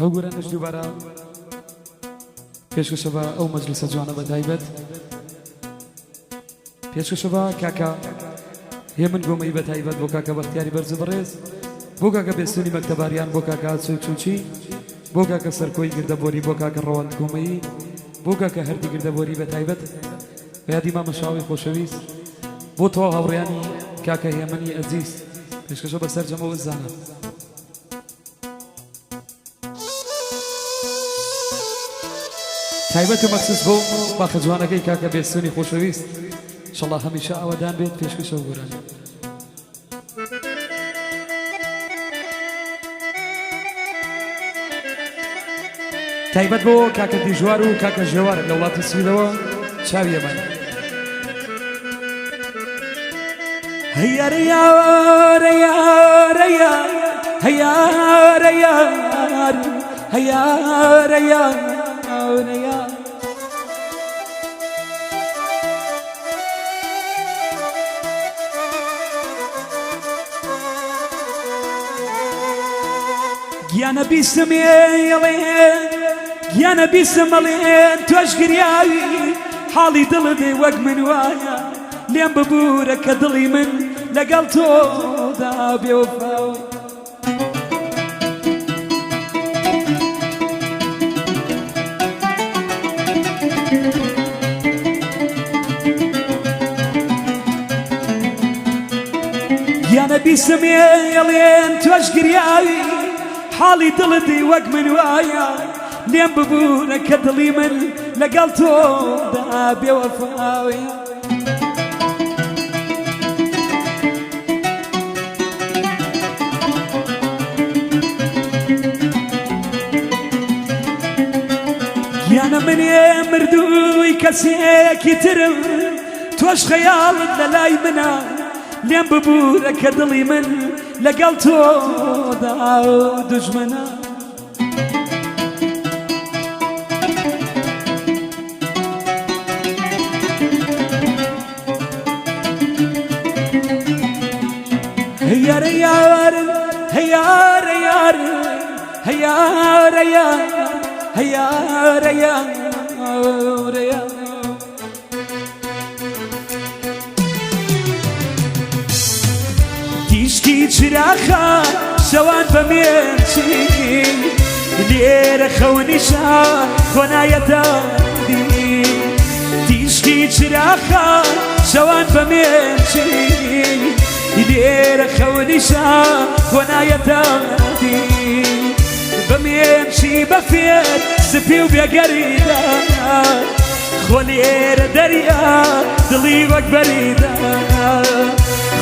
ئەو گورانش دووبارە پێشکەشە بە ئەو مەجلیسە جوانە بە تایبەت پێشکەشە بە کاکە هێمن گۆمەی بە تایبەت بۆ کاکە بەختیاری بەرز بەڕێز بۆ کاکە بێستونی مەکتەباریان بۆ کاکە ئاچۆی چوچی بۆ کاکە سەرکۆی گردەبۆری بۆ کاکە ڕەوەند گۆمەیی بۆ کاکە هەردی گردەبۆری بە تایبەت بە یادی مامەشاوی خۆشەویست بۆ تەواو هاوڕێیانی کاکە هێمنی ئەزیز پێشکەشە بەسەر جەمەوە زانە تایبەت و مەخسوس بۆ باخە جوانەکەی کاکە بێستونی خۆشەویست انشاءالله هەمیشە ئەوەدان بێت پێشکەشە و گۆرانی تایبەت بۆ کاکە دیژوار و کاکە ژێوار لە وڵاتی سویدەوە چاوی ئەمان هەیار یار یار یار هەیار یار هەیار یار گیانە گیانە بیسمەڵێن تۆش گریاوی حاڵی دڵت وەک من وایە لێم ببوورە کە دڵی من لەگەڵ تۆدا بێوەفاوە گیانە بیسمێڵێن تۆش گریاوی حاڵی دڵتی وەک من وایە لێم ببوورە کە دڵی من لەگەڵ تۆدا بێوەفاوە گیانە منێ مردووی کەسێکی ترم تۆش خەیاڵت لە لای منە لێم ببوورە کە دڵی من لەگەڵ تۆدا دوژمنە هەیار یار هەیار یار هەیار یار هەیار یار تیشکی چراخە شەوان بەمێرچی لێرە خەونیشە خۆنایەتە تیشکی چراخە شەوان بەمێرچی لێرە خەونیشە خۆنایەتە بەمێرچی بەفێر سپی و بێگەریدا خۆ لێرە دەریا دڵی وەک بەریدا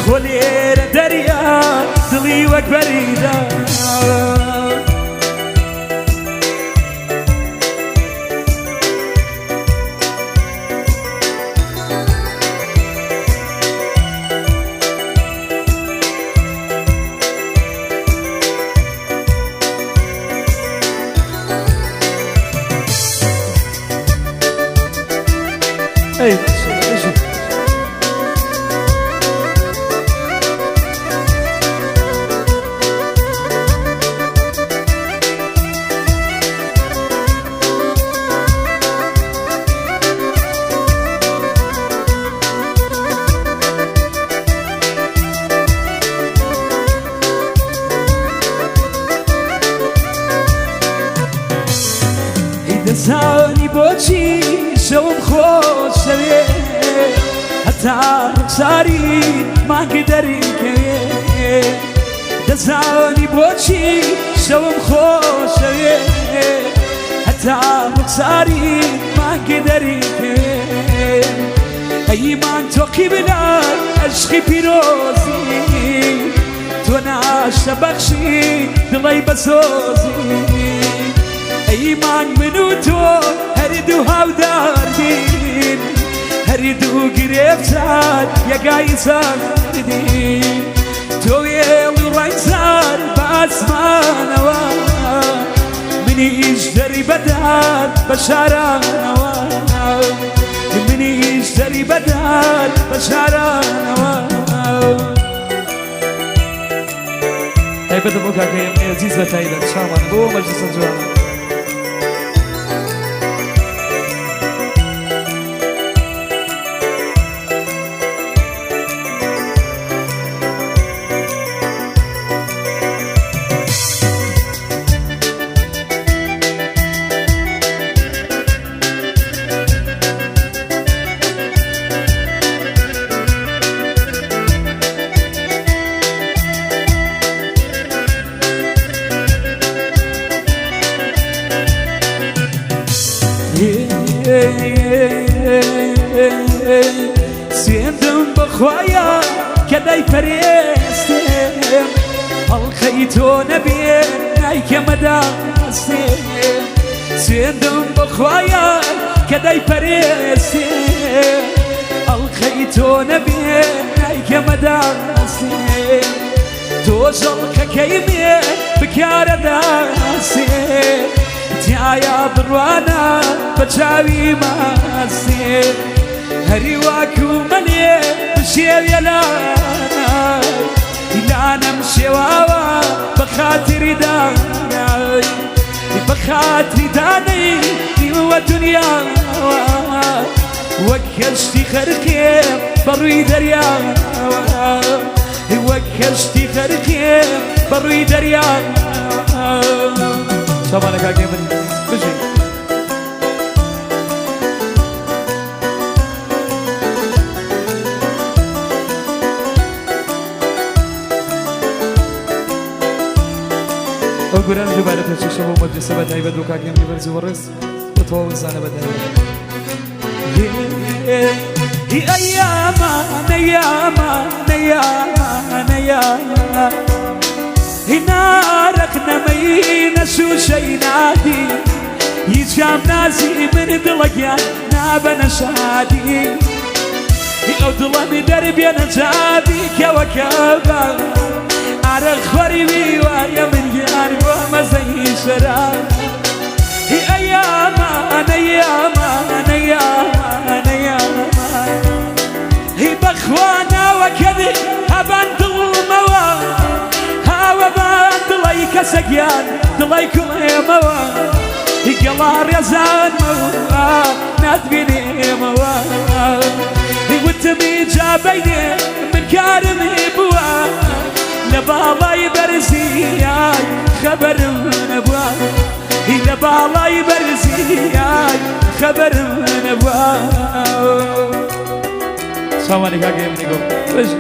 خۆ لێرە دەریا دڵی وەک بەریدا دەزانی بۆچی شەوم خۆشەوێ هەتا ڕوخساری مانگی دەریکەوێ دەزانی بۆچی شەوم خۆشەوێ هەتا ڕوخساری مانگی دەریکەوێ ئەیمان تۆقی بنار عەشقی پیرۆزی تۆ ناشە بەخشی دڵی بەسۆزی ئەیمان من و تۆ هەردوو هاوداردین هەردوو گرێفتار یەکای ساردین تۆ وێڵی ڕایزار بە ئاسمانەوە منیش دەری بەدار بە شارانەوە منیش دەری بەدار بە شارانەوە تایبەت بۆ کاکەیەم عزیز بە تایبەت شامان بۆ مەجلسە جوانە سێندم بەخوایە کە دای پەرێستێم هەڵخەی تۆ نەبێ نایکەمەداستێم سێندم بەخوایە کە دای پەرێستێم هەڵخەی تۆ نەبێ نایکەمەداستێم تۆ ژەڵکەکەی مێ بکارەداستێم تیایا بڕوانە بە چاوی ماسێ هەری واکو مەلێ بشێویە لانای لانەم شێواوە بە خاتری دانای بە خاتری دانەی نیوە دونیاوە وەک کەشتی خەرکێ بەڕووی دەریاوە وەک کەشتی خەرکێ بەڕووی دەریاوە شامانە کاکێ من بژی ئەو گورانە دووبارە پێچەشەوە و مەجلسە بە تایبەت بۆ کاکێمی بەرز و بەڕێز بە تەواو زانە بە تایبەت ئەیامان ئەیامان ئەیامان ئەیامان هینارەق نەمەی نەسووشەی نادی هیچام نازی من دڵەگیان نابەنە شادی ئەو دڵەمی دەربێنە جادی کەوەکەوە عرق خوری ویوایە من گیان بۆ مەزەی شەراب ئەیامان ئەیامان ئەیامان ئەیامان بەخوا ناوەکەدی هەبان دڵمەوە هاوەبان دڵی کەسەگیان دڵی کوڵێمەوە گەڵا ڕێزانمەوە ناتبینێمەوە وتمی جابەینێ من کارمی بووە لە باڵای بەرزیای خەبەرم نەبووە لە باڵای بەرزیای خەبەرم نەبووە شامانە کاکەیە منی گۆ بژی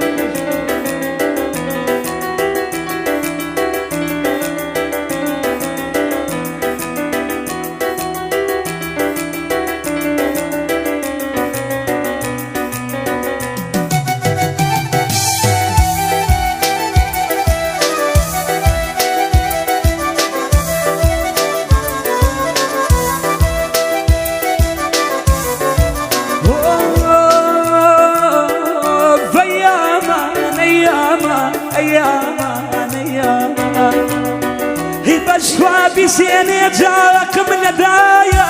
بەشخوا بیسێنێ جاوەکم لەدایە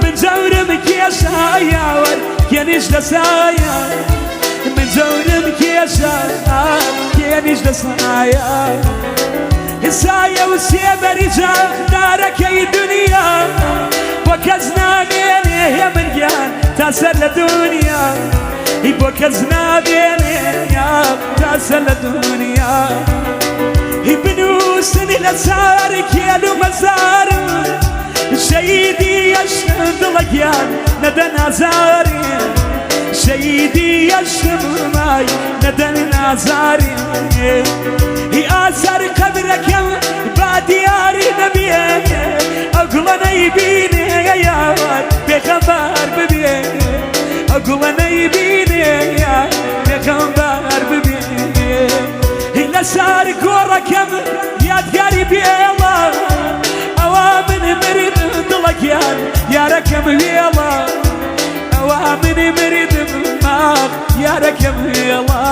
من جەورم کێشایە کێنیش دەسایە من جەورم کێشە کێنیش دەسایە سایە و سێبەری جاندارەکەی دنیا بۆ کەس نامێنێ هێ من گیان تا سەر لە دنیا بۆ کەس نامێنێ تا سەر لە دنیا بنووسنی لەسەر کێل و مەزارم شەیدی ئەشم دڵەگیان نەدەن ئازاری شەیدی ئەشم مای نەدەن ئازاری ئازار قەبرەکەم با دیاری نەبێ ئەو گوڵە نەیبینێ یاوان پێغەمبەر ببێ ئەو گوڵە نەیبینێ پێغەمبەر ببێ لەسەر گۆڕەکەم یادگاری بێڵە ئەوە من مردم دڵەگیان یارەکەم وێڵە ئەوە من مردم ماغ یارەکەم وێڵە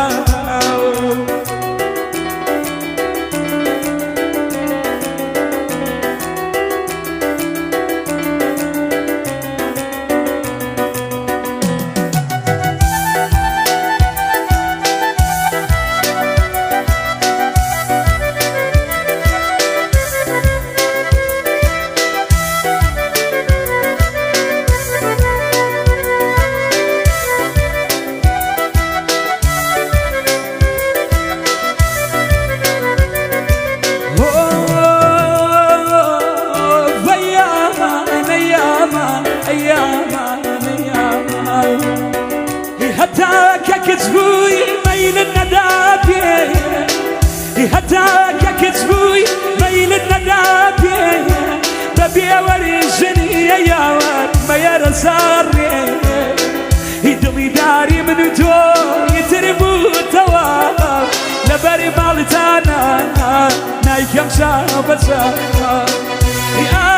كتبوي ميل الندابي هتاك كتبوي ميل الندابي ببي ورجني يا ود ما يرساري يدلي داري من دو يتربو توا لبري مالتانا نايكم شابسا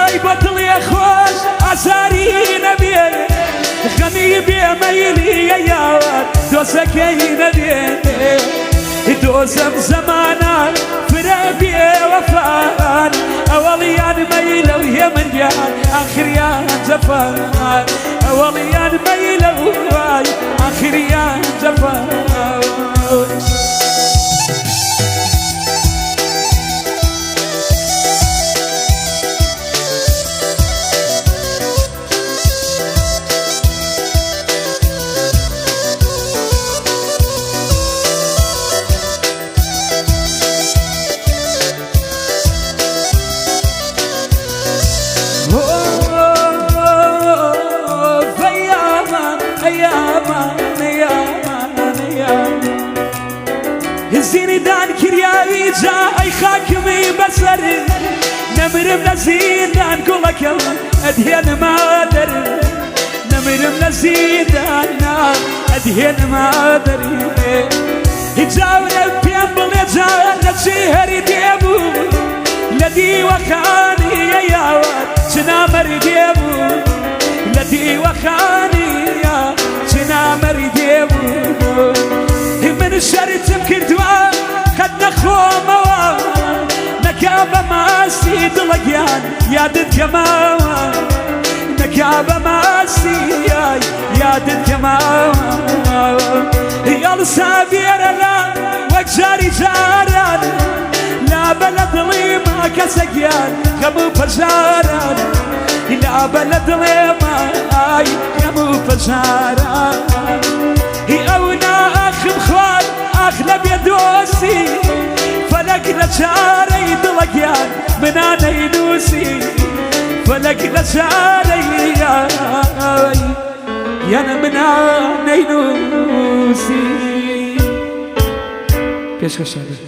اي بطل يا خوش عساري نبي غني بي ميلي يا ود دوسكي نبي دوسم زمانا فرابي وفان اوليان ميلة وهي من جان اخريان جفان اوليان ميلة وهي اخريان جفان زيني دان كرياوي جا اي خاكمي بسر نمرم لزيدان كلك ادهن ما در نمرم لزيدان ادهن ما در جاورا بيامبل جا نشهر ديبو لدي وخاني يا ود شنامر ديبو لدي وخاني يا شنامر ديبو من شرط بكردوان خد نخوموا نكابة ما سيد لقيان يادت كماوا نكابة ما سيد يادت كماوا يال سابير لا وكجاري جاران لا بلد لي ما كسقيان كمو فجاران لا بلد لي ما كمو فجاران اونا اخ بخوان اغلب يدوسي فلك لشاري دلقيان من انا يدوسي فلك لشاري يانا من انا يدوسي